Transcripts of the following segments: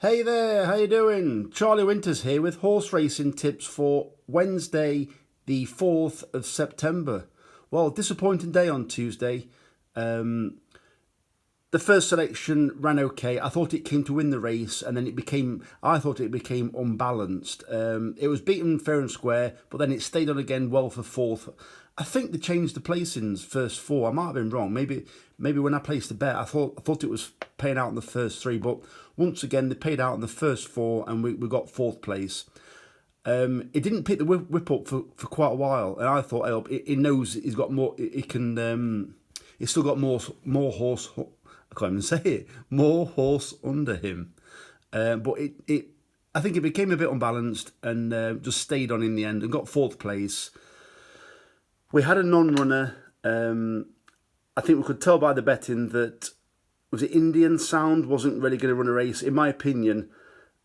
Hey there, how you doing? Charlie Winters here with horse racing tips for Wednesday, the 4th of September. Well, disappointing day on Tuesday. The first selection ran okay. I thought it came to win the race, and then I thought it became unbalanced. It was beaten fair and square, but then it stayed on again well for fourth. I think they changed the placings first four. I might have been wrong. Maybe when I placed the bet, I thought it was paying out in the first three, but once again they paid out in the first four, and we got fourth place. It didn't pick the whip up for quite a while, and I thought, oh, it knows he's got more. It can. He's still got more horse. I can't even say it. More horse under him, but I think it became a bit unbalanced and just stayed on in the end and got fourth place. We had a non-runner. I think we could tell by the betting that was it Indian Sound wasn't really going to run a race. In my opinion,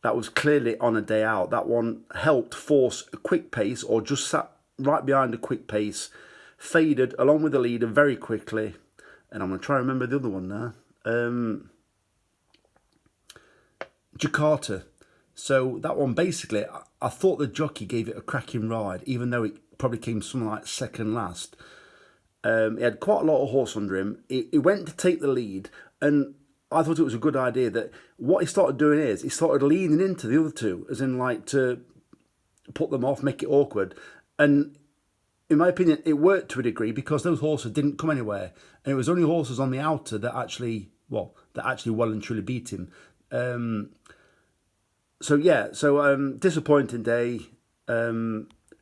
that was clearly on a day out. That one helped force a quick pace, or just sat right behind a quick pace, faded along with the leader very quickly. And I'm going to try and remember the other one now. Jakarta. So that one, basically, I thought the jockey gave it a cracking ride, even though it probably came something like second last. He had quite a lot of horse under him. He went to take the lead, and I thought it was a good idea that what he started doing is he started leaning into the other two, as in like to put them off, make it awkward. And in my opinion, it worked to a degree because those horses didn't come anywhere, and it was only horses on the outer that actually well and truly beat him. Disappointing day,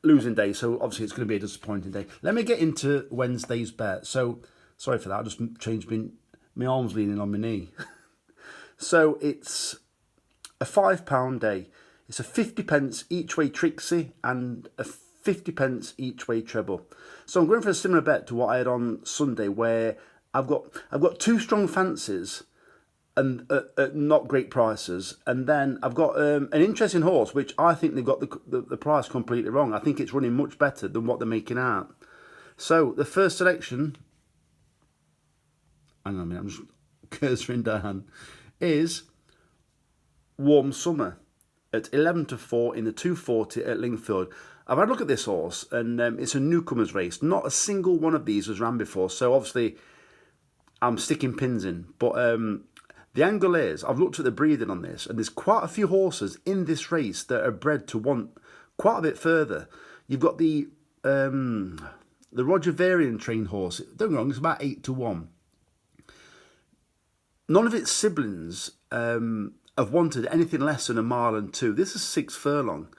losing day. So obviously it's going to be a disappointing day. Let me get into Wednesday's bet. So sorry for that. I just changed my arms leaning on my knee. So it's a £5 day. It's a 50p each way Trixie and a 50p each way treble. So I'm going for a similar bet to what I had on Sunday, where I've got two strong fancies and at not great prices, and then I've got an interesting horse which I think they've got the price completely wrong. I think it's running much better than what they're making out. So the first selection, hang on a minute, I'm just cursing down, is Warm Summer at 11-4 in the 240 at Lingfield. I've had a look at this horse, and it's a newcomers race. Not a single one of these was ran before, so obviously I'm sticking pins in. But the angle is, I've looked at the breeding on this, and there's quite a few horses in this race that are bred to want quite a bit further. You've got the Roger Varian trained horse. Don't get me wrong, it's about 8-1. None of its siblings have wanted anything less than 1.2 miles. This is 6 furlong.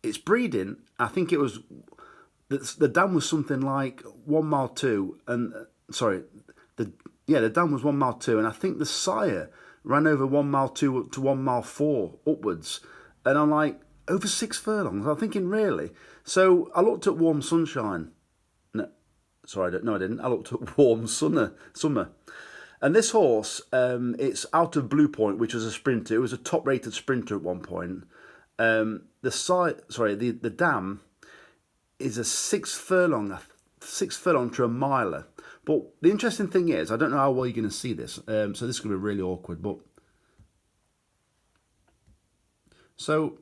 Its breeding, I think it was, the dam was something like 1.2 miles, and the dam was 1.2 miles, and I think the sire ran over 1.2 miles to 1.4 miles upwards, and I'm like, over 6 furlongs. I'm thinking, really? So I looked at Warm Sunshine. No, sorry, I didn't. I looked at Warm Summer. And this horse, it's out of Blue Point, which was a sprinter. It was a top-rated sprinter at one point. The dam is a 6 furlong to a miler. But the interesting thing is, I don't know how well you're going to see this. So this is going to be really awkward. But so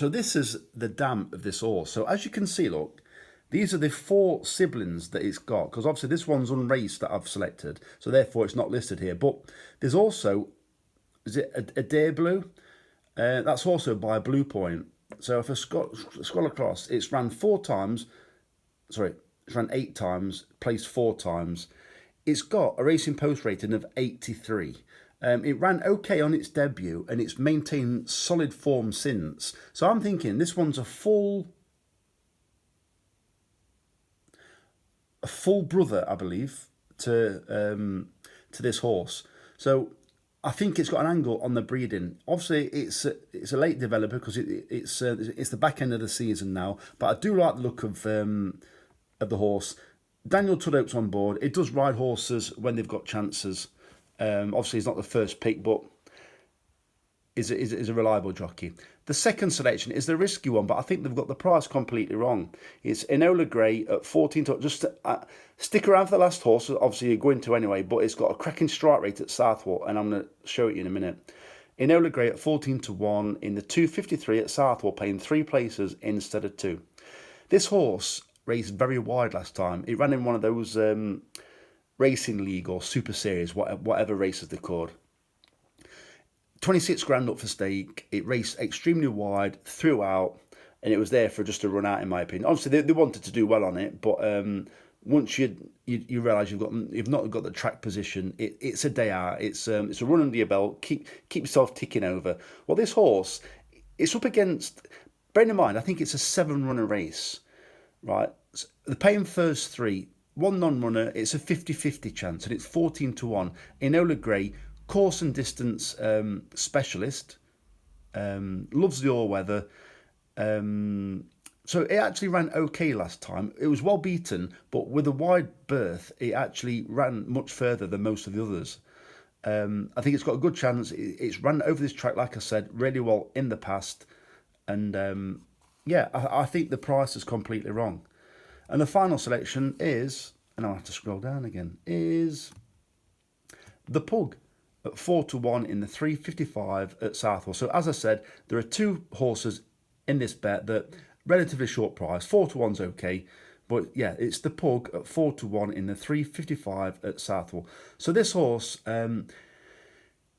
this is the dam of this horse. So as you can see, look, these are the 4 siblings that it's got, because obviously this one's unraced that I've selected, so therefore it's not listed here. But there's also, is it a Dare Blue? That's also by Blue Point. So if I scroll across, it's ran 8 times, placed 4 times. It's got a Racing Post rating of 83. It ran okay on its debut, and it's maintained solid form since. So I'm thinking this one's a full brother, I believe, to this horse. So I think it's got an angle on the breeding. Obviously, it's a late developer because it's the back end of the season now. But I do like the look of the horse. Daniel Tudhope's on board. It does ride horses when they've got chances. Obviously, he's not the first pick, but is a reliable jockey. The second selection is the risky one, but I think they've got the price completely wrong. It's Enola Grey at 14 to just stick around for the last horse. Obviously, you're going to anyway, but it's got a cracking strike rate at Southwell, and I'm going to show it you in a minute. Enola Grey at 14 to 1 in the 253 at Southwell, paying 3 places instead of 2. This horse raced very wide last time. It ran in one of those racing league or super series, whatever races they're called. 26 grand up for stake. It raced extremely wide throughout, and it was there for just a run out, in my opinion. Obviously, they wanted to do well on it, but once you realise you've not got the track position, it's a day out. It's a run under your belt. Keep yourself ticking over. Well, this horse, it's up against. Bearing in mind, I think it's a 7-runner race, right? So they're paying first 3. One non-runner, it's a 50-50 chance, and it's 14 to 1. Enola Grey, course and distance specialist, loves the all-weather. So it actually ran okay last time. It was well beaten, but with a wide berth, it actually ran much further than most of the others. I think it's got a good chance. It's run over this track, like I said, really well in the past. And yeah, I think the price is completely wrong. And the final selection is, and I'll have to scroll down again, is the Pug at 4 to 1 in the 355 at Southwell. So as I said, there are 2 horses in this bet that relatively short price. 4 to 1's okay, but yeah, it's the Pug at 4 to 1 in the 355 at Southwell. So this horse,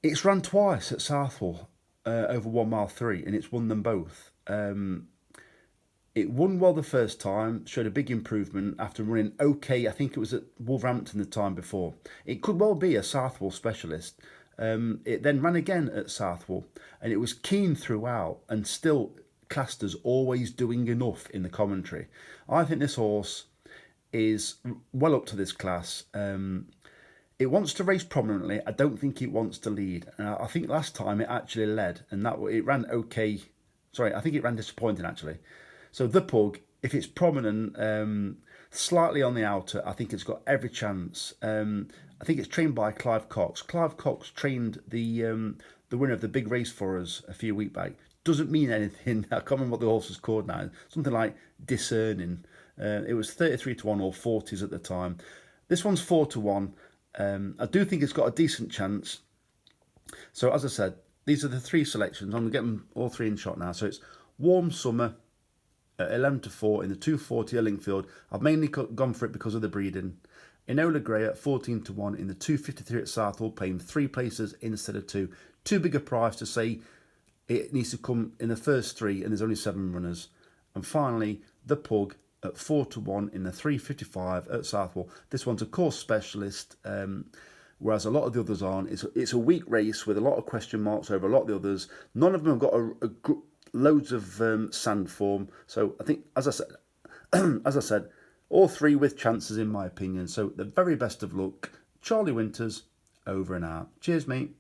it's run twice at Southwell over 1 mile 3, and it's won them both. It won well the first time, showed a big improvement after running okay. I think it was at Wolverhampton the time before. It could well be a Southwell specialist. It then ran again at Southwell, and it was keen throughout and still classed as always doing enough in the commentary. I think this horse is well up to this class. It wants to race prominently. I don't think it wants to lead. I think last time it actually led, and that it ran okay. Sorry, I think it ran disappointing actually. So the Pug, if it's prominent, slightly on the outer, I think it's got every chance. I think it's trained by Clive Cox. Clive Cox trained the winner of the big race for us a few weeks back. Doesn't mean anything. I can't remember what the horse was called now. Something like Discerning. It was 33 to 1 or 40s at the time. This one's 4 to 1. I do think it's got a decent chance. So as I said, these are the 3 selections. I'm going to get them all 3 in shot now. So it's Warm Summer at 11 to 4 in the 240 at Lingfield. I've mainly gone for it because of the breeding. Enola Grey at 14 to 1 in the 253 at Southwell, paying 3 places instead of 2. Too big a price to say it needs to come in the first 3, and there's only 7 runners. And finally, the Pug at 4 to 1 in the 355 at Southwell. This one's a course specialist, whereas a lot of the others aren't. It's a weak race with a lot of question marks over a lot of the others. None of them have got loads of sand form. So I think, as I said, all 3 with chances in my opinion. So the very best of luck. Charlie Winters, over and out. Cheers, mate.